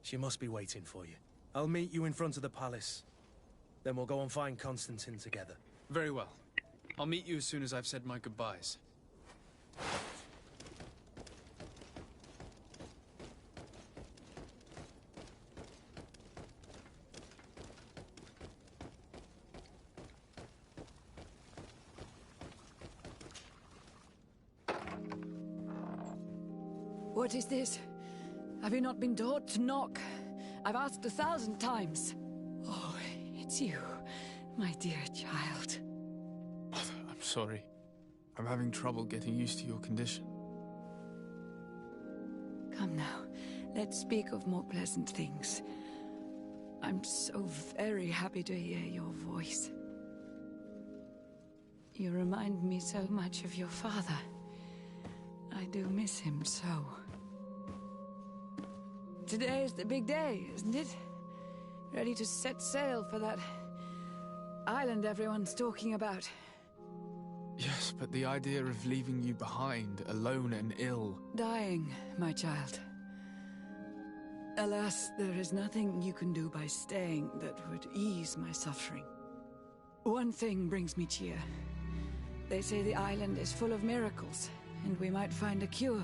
She must be waiting for you. I'll meet you in front of the palace. Then we'll go and find Constantine together. Very well. I'll meet you as soon as I've said my goodbyes. What is this? Have you not been taught to knock? I've asked 1,000 times. Oh, it's you, my dear child. Mother, I'm sorry. I'm having trouble getting used to your condition. Come now, let's speak of more pleasant things. I'm so very happy to hear your voice. You remind me so much of your father. I do miss him so. Today is the big day, isn't it? Ready to set sail for that island everyone's talking about. Yes, but the idea of leaving you behind, alone and ill... Dying, my child. Alas, there is nothing you can do by staying that would ease my suffering. One thing brings me cheer. They say the island is full of miracles, and we might find a cure.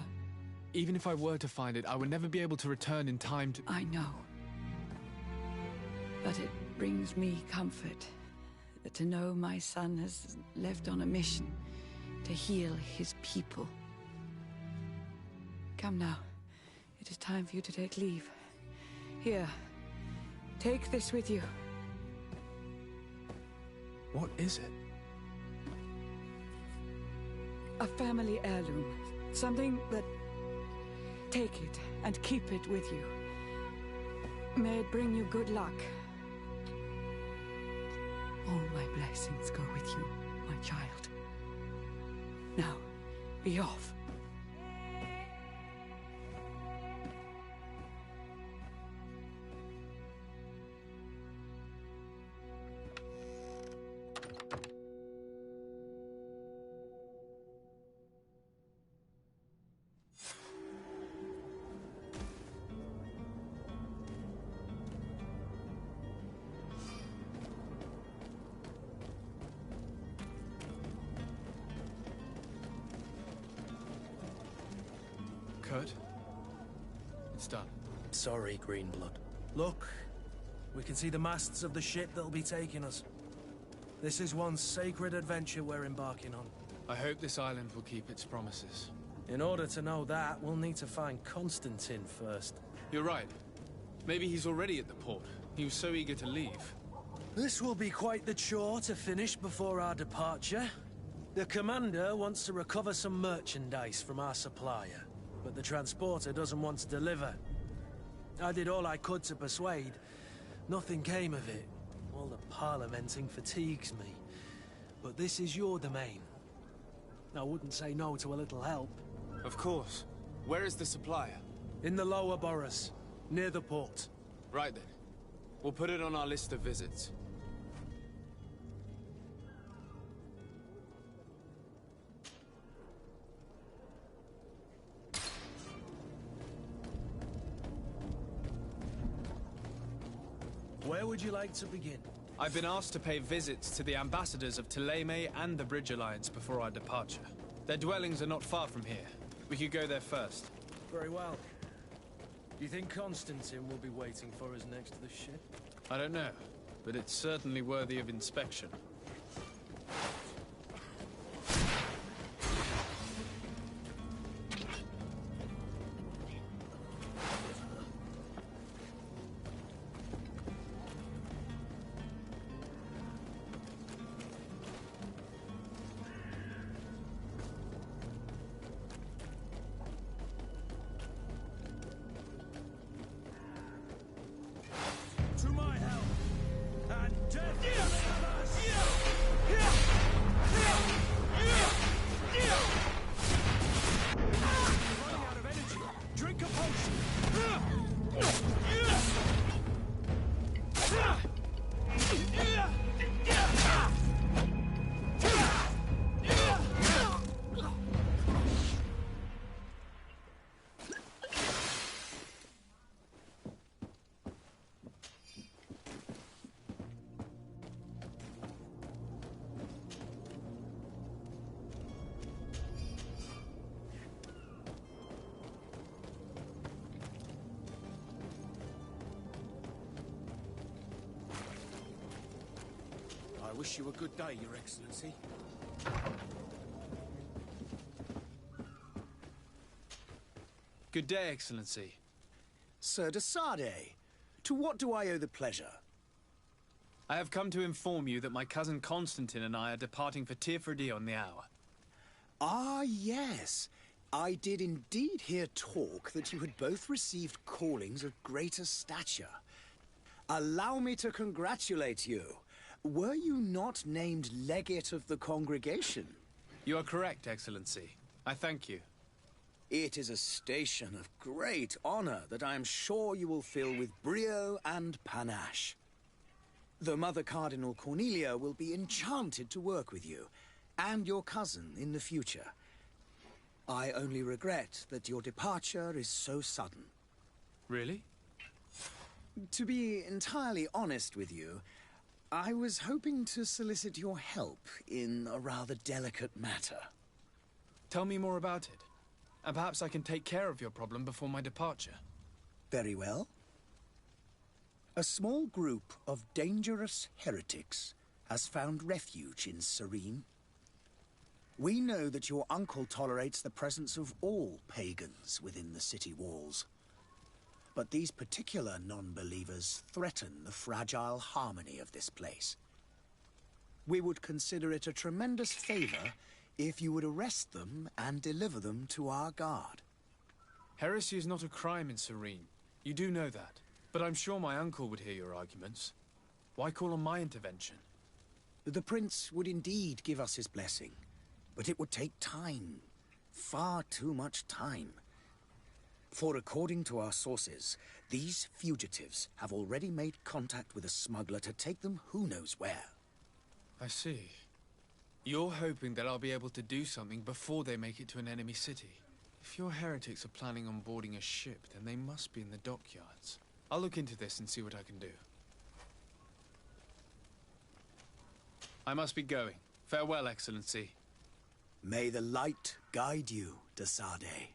Even if I were to find it, I would never be able to return in time to... I know. But it brings me comfort to know my son has left on a mission to heal his people. Come now. It is time for you to take leave. Here, take this with you. What is it? A family heirloom. Something that... Take it and keep it with you. May it bring you good luck. All my blessings go with you, my child. Now, be off. Kurt? It's done. Sorry, Greenblood. Look, we can see the masts of the ship that'll be taking us. This is one sacred adventure we're embarking on. I hope this island will keep its promises. In order to know that, we'll need to find Constantine first. You're right. Maybe he's already at the port. He was so eager to leave. This will be quite the chore to finish before our departure. The commander wants to recover some merchandise from our supplier, but the transporter doesn't want to deliver. I did all I could to persuade. Nothing came of it. All the parliamenting fatigues me. But this is your domain. I wouldn't say no to a little help. Of course. Where is the supplier? In the lower boroughs, near the port. Right then. We'll put it on our list of visits. Where would you like to begin? I've been asked to pay visits to the ambassadors of Thélème and the Bridge Alliance before our departure. Their dwellings are not far from here. We could go there first. Very well. Do you think Constantine will be waiting for us next to the ship? I don't know, but it's certainly worthy of inspection. To my help, and death to the others! wish you a good day, Your Excellency. Good day, Excellency. Sir de Sardet, to what do I owe the pleasure? I have come to inform you that my cousin Constantine and I are departing for Tirfredi on the hour. Ah, yes. I did indeed hear talk that you had both received callings of greater stature. Allow me to congratulate you. Were you not named legate of the congregation? You are correct, Excellency. I thank you. It is a station of great honor that I am sure you will fill with brio and panache. The Mother Cardinal Cornelia will be enchanted to work with you, and your cousin in the future. I only regret that your departure is so sudden. Really? To be entirely honest with you, I was hoping to solicit your help in a rather delicate matter. Tell me more about it, and perhaps I can take care of your problem before my departure. Very well. A small group of dangerous heretics has found refuge in Serene. We know that your uncle tolerates the presence of all pagans within the city walls. But these particular non-believers threaten the fragile harmony of this place. We would consider it a tremendous favor if you would arrest them and deliver them to our guard. Heresy is not a crime in Serene. You do know that. But I'm sure my uncle would hear your arguments. Why call on my intervention? The prince would indeed give us his blessing, but it would take time. Far too much time. For according to our sources, these fugitives have already made contact with a smuggler to take them who knows where. I see. You're hoping that I'll be able to do something before they make it to an enemy city. If your heretics are planning on boarding a ship, then they must be in the dockyards. I'll look into this and see what I can do. I must be going. Farewell, Excellency. May the light guide you, de Sardet.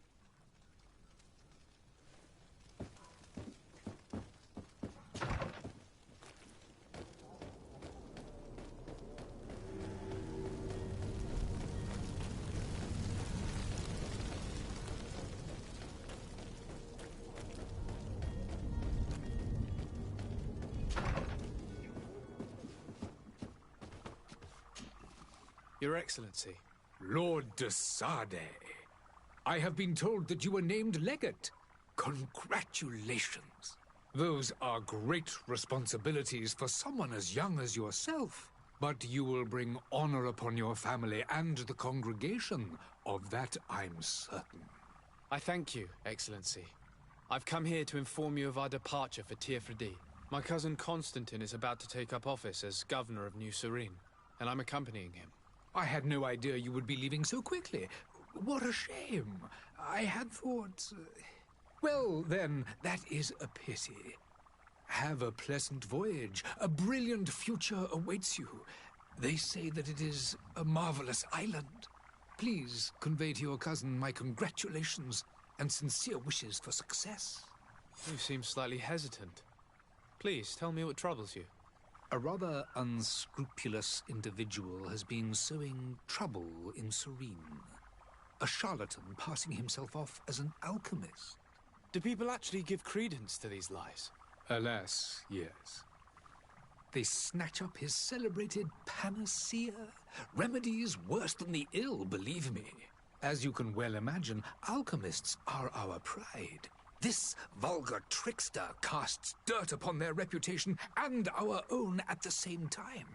Your Excellency. Lord de Sardet, I have been told that you were named legate. Congratulations. Those are great responsibilities for someone as young as yourself. But you will bring honor upon your family and the congregation. Of that I'm certain. I thank you, Excellency. I've come here to inform you of our departure for Tirfredi. My cousin Constantine is about to take up office as governor of New Serene, and I'm accompanying him. I had no idea you would be leaving so quickly. What a shame. I had thought... Well, then, that is a pity. Have a pleasant voyage. A brilliant future awaits you. They say that it is a marvelous island. Please convey to your cousin my congratulations and sincere wishes for success. You seem slightly hesitant. Please, tell me what troubles you. A rather unscrupulous individual has been sowing trouble in Serene. A charlatan passing himself off as an alchemist. Do people actually give credence to these lies? Alas, yes. They snatch up his celebrated panacea. Remedies worse than the ill, believe me. As you can well imagine, alchemists are our pride. This vulgar trickster casts dirt upon their reputation and our own at the same time.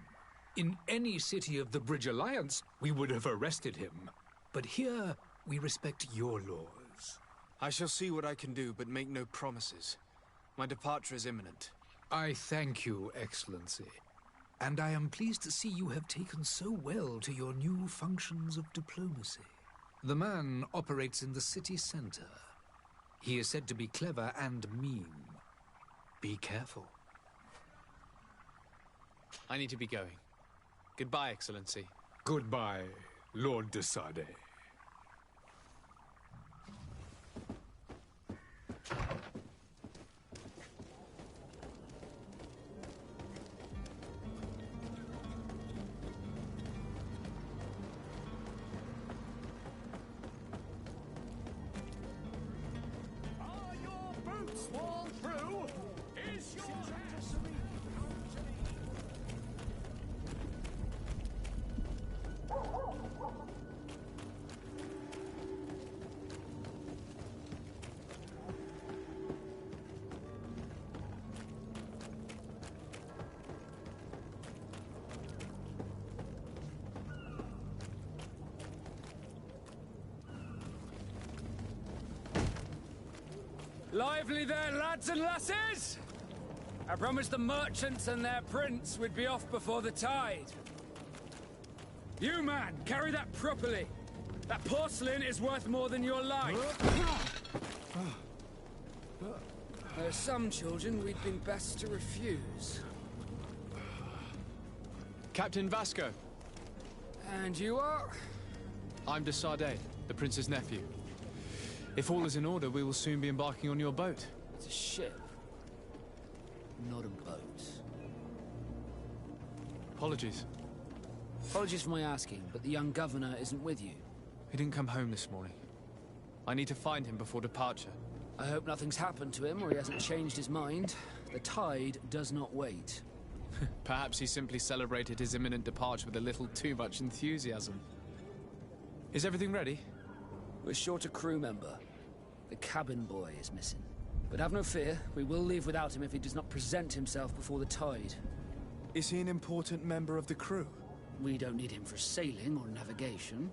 In any city of the Bridge Alliance, we would have arrested him. But here, we respect your laws. I shall see what I can do, but make no promises. My departure is imminent. I thank you, Excellency. And I am pleased to see you have taken so well to your new functions of diplomacy. The man operates in the city center. He is said to be clever and mean. Be careful. I need to be going. Goodbye, Excellency. Goodbye, Lord de Sardet. Lively there, lads and lasses! I promised the merchants and their prince we'd be off before the tide. You, man, carry that properly. That porcelain is worth more than your life. There are some children we'd been best to refuse. Captain Vasco. And you are? I'm de Sardet, the prince's nephew. If all is in order, we will soon be embarking on your boat. It's a ship, not a boat. Apologies. Apologies for my asking, but the young governor isn't with you. He didn't come home this morning. I need to find him before departure. I hope nothing's happened to him or he hasn't changed his mind. The tide does not wait. Perhaps he simply celebrated his imminent departure with a little too much enthusiasm. Is everything ready? We're short a crew member. The cabin boy is missing. But have no fear, we will leave without him if he does not present himself before the tide. Is he an important member of the crew? We don't need him for sailing or navigation.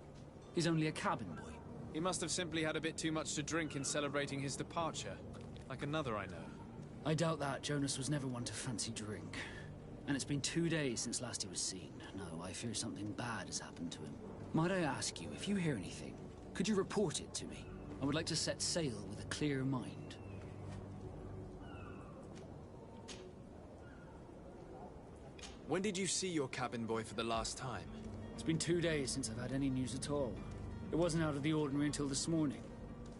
He's only a cabin boy. He must have simply had a bit too much to drink in celebrating his departure. Like another I know. I doubt that. Jonas was never one to fancy drink. And it's been 2 days since last he was seen. No, I fear something bad has happened to him. Might I ask you, if you hear anything, could you report it to me? I would like to set sail with a clear mind. When did you see your cabin boy for the last time? It's been 2 days since I've had any news at all. It wasn't out of the ordinary until this morning.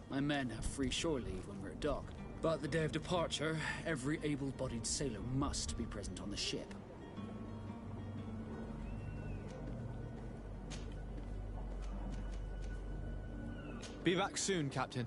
My men have free shore leave when we're at dock. But the day of departure, every able-bodied sailor must be present on the ship. Be back soon, Captain.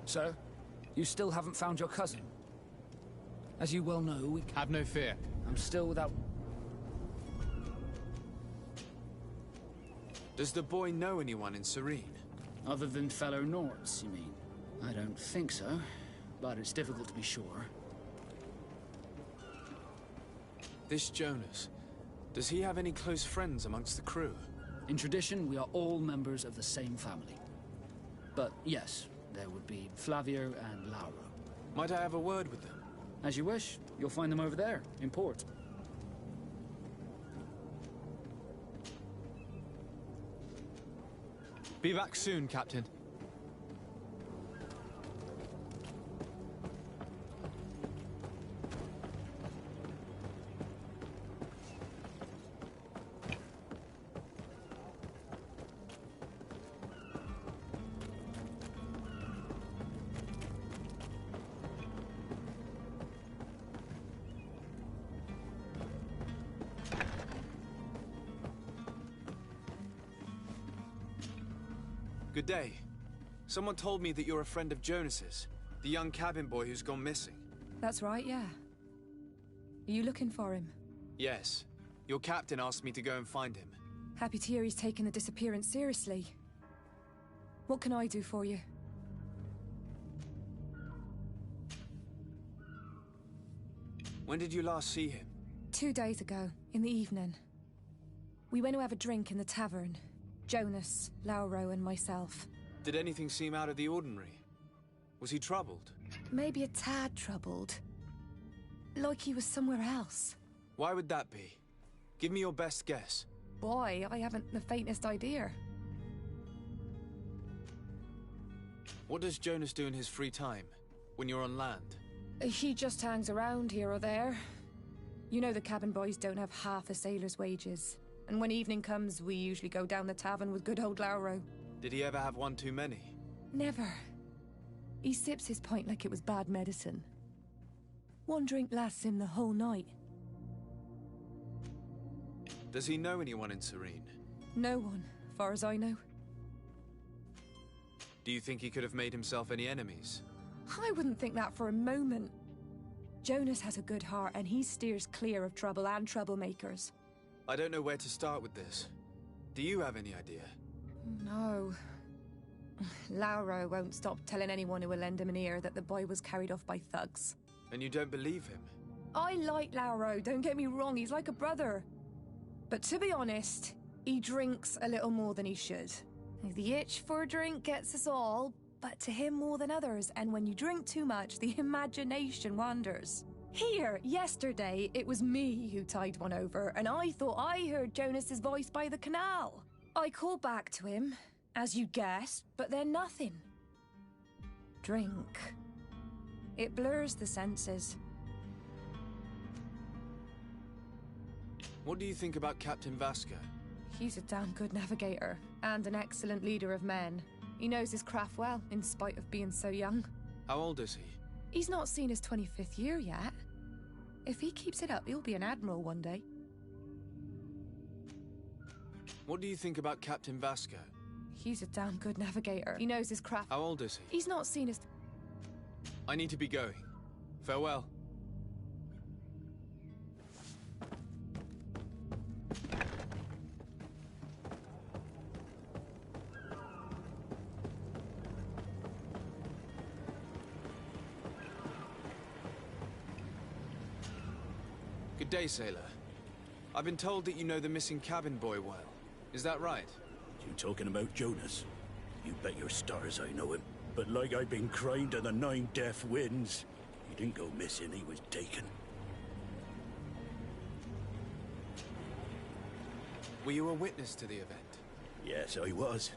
So, you still haven't found your cousin? As you well know, we... Have no fear. I'm still without... Does the boy know anyone in Serene? Other than fellow Nords, you mean? I don't think so, but it's difficult to be sure. This Jonas, does he have any close friends amongst the crew? In tradition, we are all members of the same family. But yes, there would be Flavio and Lauro. Might I have a word with them? As you wish. You'll find them over there, in port. Be back soon, Captain. Good day. Someone told me that you're a friend of Jonas's, the young cabin boy who's gone missing. That's right, yeah. Are you looking for him? Yes. Your captain asked me to go and find him. Happy to hear he's taken the disappearance seriously. What can I do for you? When did you last see him? 2 days ago, in the evening. We went to have a drink in the tavern. Jonas, Lauro, and myself. Did anything seem out of the ordinary? Was he troubled? Maybe a tad troubled. Like he was somewhere else. Why would that be? Give me your best guess. Boy, I haven't the faintest idea. What does Jonas do in his free time, when you're on land? He just hangs around here or there. You know the cabin boys don't have half a sailor's wages. And when evening comes, we usually go down the tavern with good old Lauro. Did he ever have one too many? Never. He sips his pint like it was bad medicine. One drink lasts him the whole night. Does he know anyone in Serene? No one, far as I know. Do you think he could have made himself any enemies? I wouldn't think that for a moment. Jonas has a good heart and he steers clear of trouble and troublemakers. I don't know where to start with this. Do you have any idea? No. Lauro won't stop telling anyone who will lend him an ear that the boy was carried off by thugs. And you don't believe him? I like Lauro, don't get me wrong, he's like a brother. But to be honest, he drinks a little more than he should. The itch for a drink gets us all, but to him more than others, and when you drink too much, the imagination wanders. Here, yesterday, it was me who tied one over, and I thought I heard Jonas's voice by the canal. I called back to him, as you guessed, but then nothing. Drink. It blurs the senses. What do you think about Captain Vasco? He's a damn good navigator, and an excellent leader of men. He knows his craft well, in spite of being so young. How old is he? He's not seen his 25th year yet. If he keeps it up, he'll be an admiral one day. What do you think about Captain Vasco? He's a damn good navigator. He knows his craft. How old is he? He's not seen his... I need to be going. Farewell. Good day, sailor. I've been told that you know the missing cabin boy well. Is that right? You talking about Jonas? You bet your stars I know him. But like I've been crying to the 9 deaf winds, he didn't go missing, he was taken. Were you a witness to the event? Yes, I was.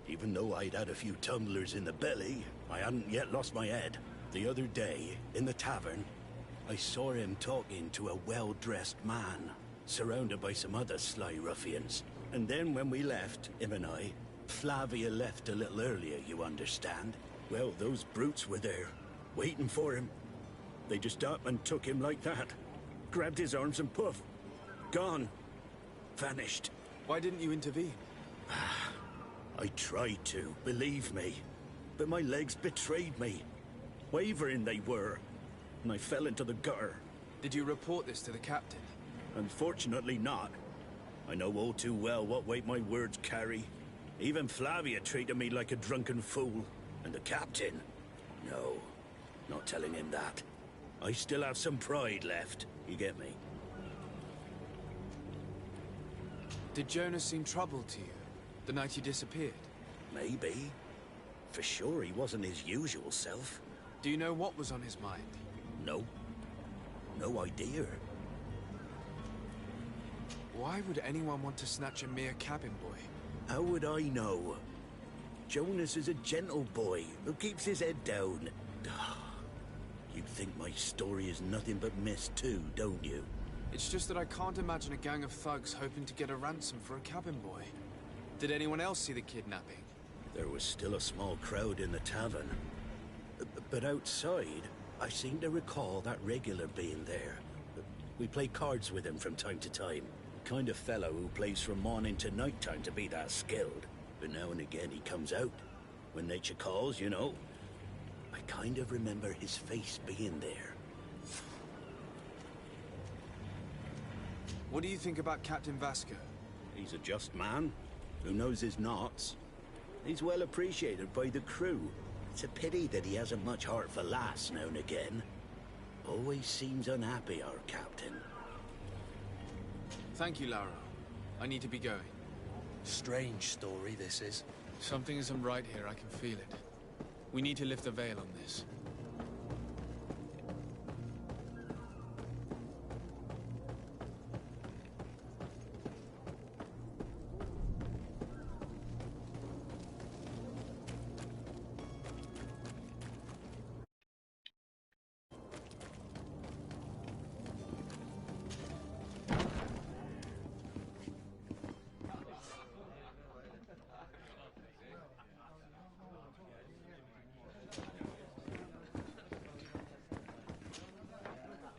Even though I'd had a few tumblers in the belly, I hadn't yet lost my head. The other day, in the tavern, I saw him talking to a well-dressed man, surrounded by some other sly ruffians. And then when we left, him and I, Flavia left a little earlier, you understand? Well, those brutes were there, waiting for him. They just up and took him like that. Grabbed his arms and poof. Gone. Vanished. Why didn't you intervene? I tried to, believe me. But my legs betrayed me. Wavering they were. And I fell into the gutter. Did you report this to the captain? Unfortunately not. I know all too well what weight my words carry. Even Flavia treated me like a drunken fool. And the captain? No, not telling him that. I still have some pride left, you get me? Did Jonas seem troubled to you, the night he disappeared? Maybe. For sure he wasn't his usual self. Do you know what was on his mind? No. No idea. Why would anyone want to snatch a mere cabin boy? How would I know? Jonas is a gentle boy who keeps his head down. You'd think my story is nothing but mist too, don't you? It's just that I can't imagine a gang of thugs hoping to get a ransom for a cabin boy. Did anyone else see the kidnapping? There was still a small crowd in the tavern. But outside, I seem to recall that regular being there. We play cards with him from time to time. Kind of fellow who plays from morning to night time to be that skilled. But now and again he comes out. When nature calls, you know. I kind of remember his face being there. What do you think about Captain Vasco? He's a just man who knows his knots. He's well appreciated by the crew. It's a pity that he hasn't much heart for lass now and again. Always seems unhappy, our captain. Thank you, Lauro. I need to be going. Strange story, this is. Something isn't right here, I can feel it. We need to lift the veil on this.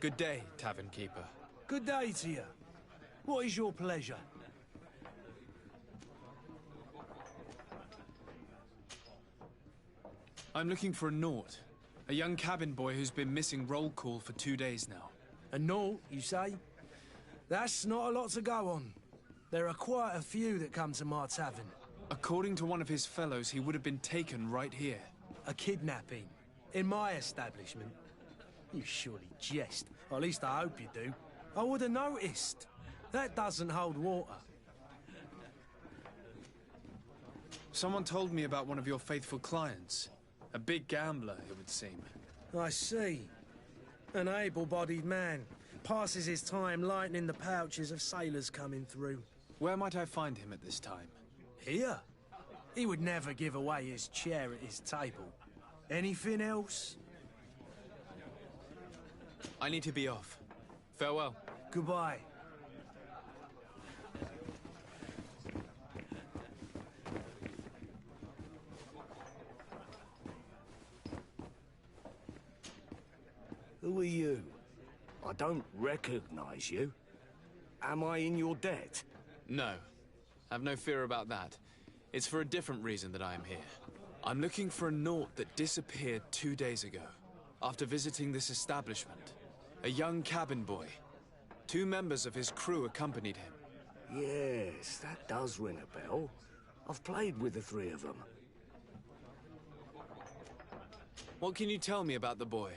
Good day, tavern keeper. Good day to you. What is your pleasure? I'm looking for a Nort, a young cabin boy who's been missing roll call for 2 days now. A Nort, you say? That's not a lot to go on. There are quite a few that come to my tavern. According to one of his fellows, he would have been taken right here. A kidnapping? In my establishment? You surely jest. Or at least I hope you do. I would have noticed. That doesn't hold water. Someone told me about one of your faithful clients. A big gambler, it would seem. I see. An able-bodied man. Passes his time lightening the pouches of sailors coming through. Where might I find him at this time? Here? He would never give away his chair at his table. Anything else? I need to be off. Farewell. Goodbye. Who are you? I don't recognize you. Am I in your debt? No. Have no fear about that. It's for a different reason that I am here. I'm looking for a Nort that disappeared 2 days ago, after visiting this establishment. A young cabin boy. 2 members of his crew accompanied him. Yes, that does ring a bell. I've played with the 3 of them. What can you tell me about the boy?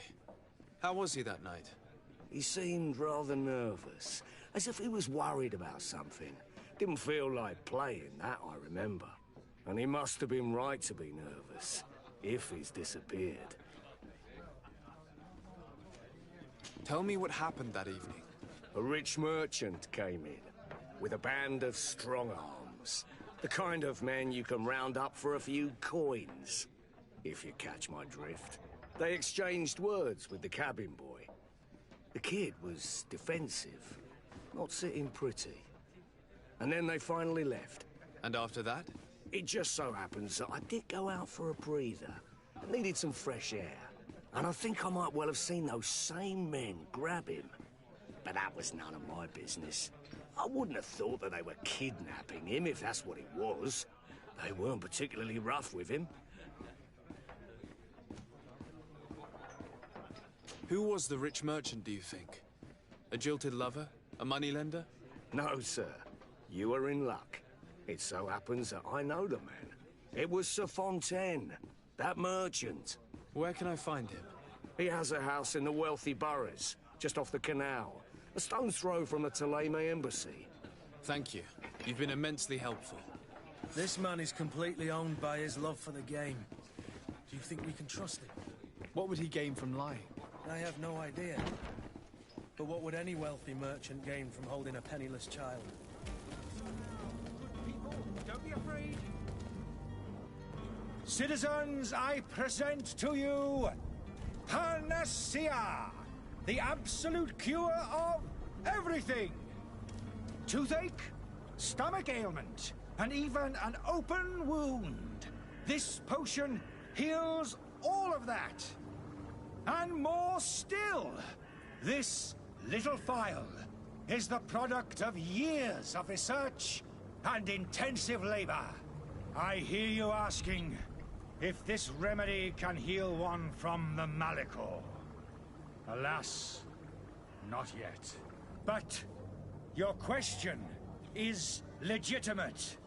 How was he that night? He seemed rather nervous, as if he was worried about something. Didn't feel like playing, that I remember. And he must have been right to be nervous, if he's disappeared. Tell me what happened that evening. A rich merchant came in, with a band of strong arms. The kind of men you can round up for a few coins, if you catch my drift. They exchanged words with the cabin boy. The kid was defensive, not sitting pretty. And then they finally left. And after that? It just so happens that I did go out for a breather. I needed some fresh air. And I think I might well have seen those same men grab him. But that was none of my business. I wouldn't have thought that they were kidnapping him, if that's what it was. They weren't particularly rough with him. Who was the rich merchant, do you think? A jilted lover? A moneylender? No, sir. You are in luck. It so happens that I know the man. It was Sir Fontaine, that merchant. Where can I find him? He has a house in the wealthy boroughs, just off the canal. A stone's throw from the Theleme embassy. Thank you. You've been immensely helpful. This man is completely owned by his love for the game. Do you think we can trust him? What would he gain from lying? I have no idea. But what would any wealthy merchant gain from holding a penniless child? People, don't be afraid. Citizens, I present to you Panacea, the absolute cure of everything. Toothache, stomach ailment, and even an open wound. This potion heals all of that. And more still, this little phial is the product of years of research and intensive labor. I hear you asking if this remedy can heal one from the Malachor. Alas, not yet. But your question is legitimate.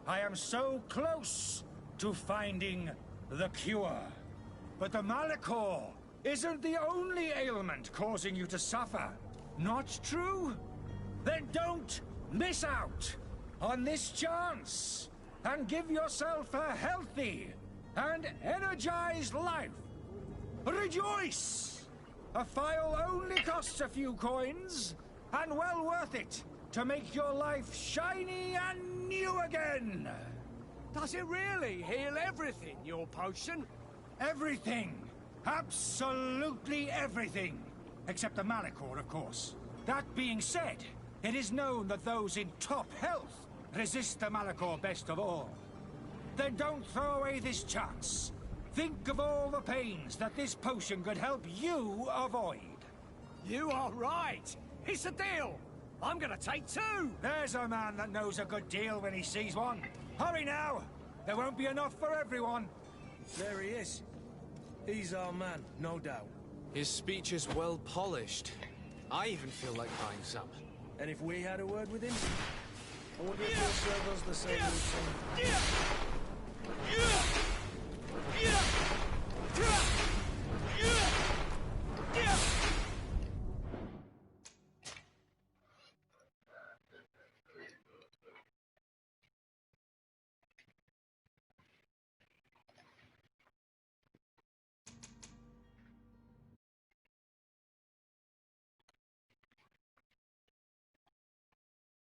I am so close to finding the cure. But the Malachor isn't the only ailment causing you to suffer. Not true? Then don't miss out on this chance and give yourself a healthy and energized life. Rejoice! A phial only costs a few coins, and well worth it to make your life shiny and new again. Does it really heal everything, your potion? Everything. Absolutely everything. Except the Malachor, of course. That being said, it is known that those in top health resist the Malachor best of all. Then don't throw away this chance. Think of all the pains that this potion could help you avoid. You are right. It's a deal. I'm gonna take 2. There's a man that knows a good deal when he sees one. Hurry now! There won't be enough for everyone. There he is. He's our man, no doubt. His speech is well polished. I even feel like buying some. And if we had a word with him, I wonder if he'll serve us the same routine.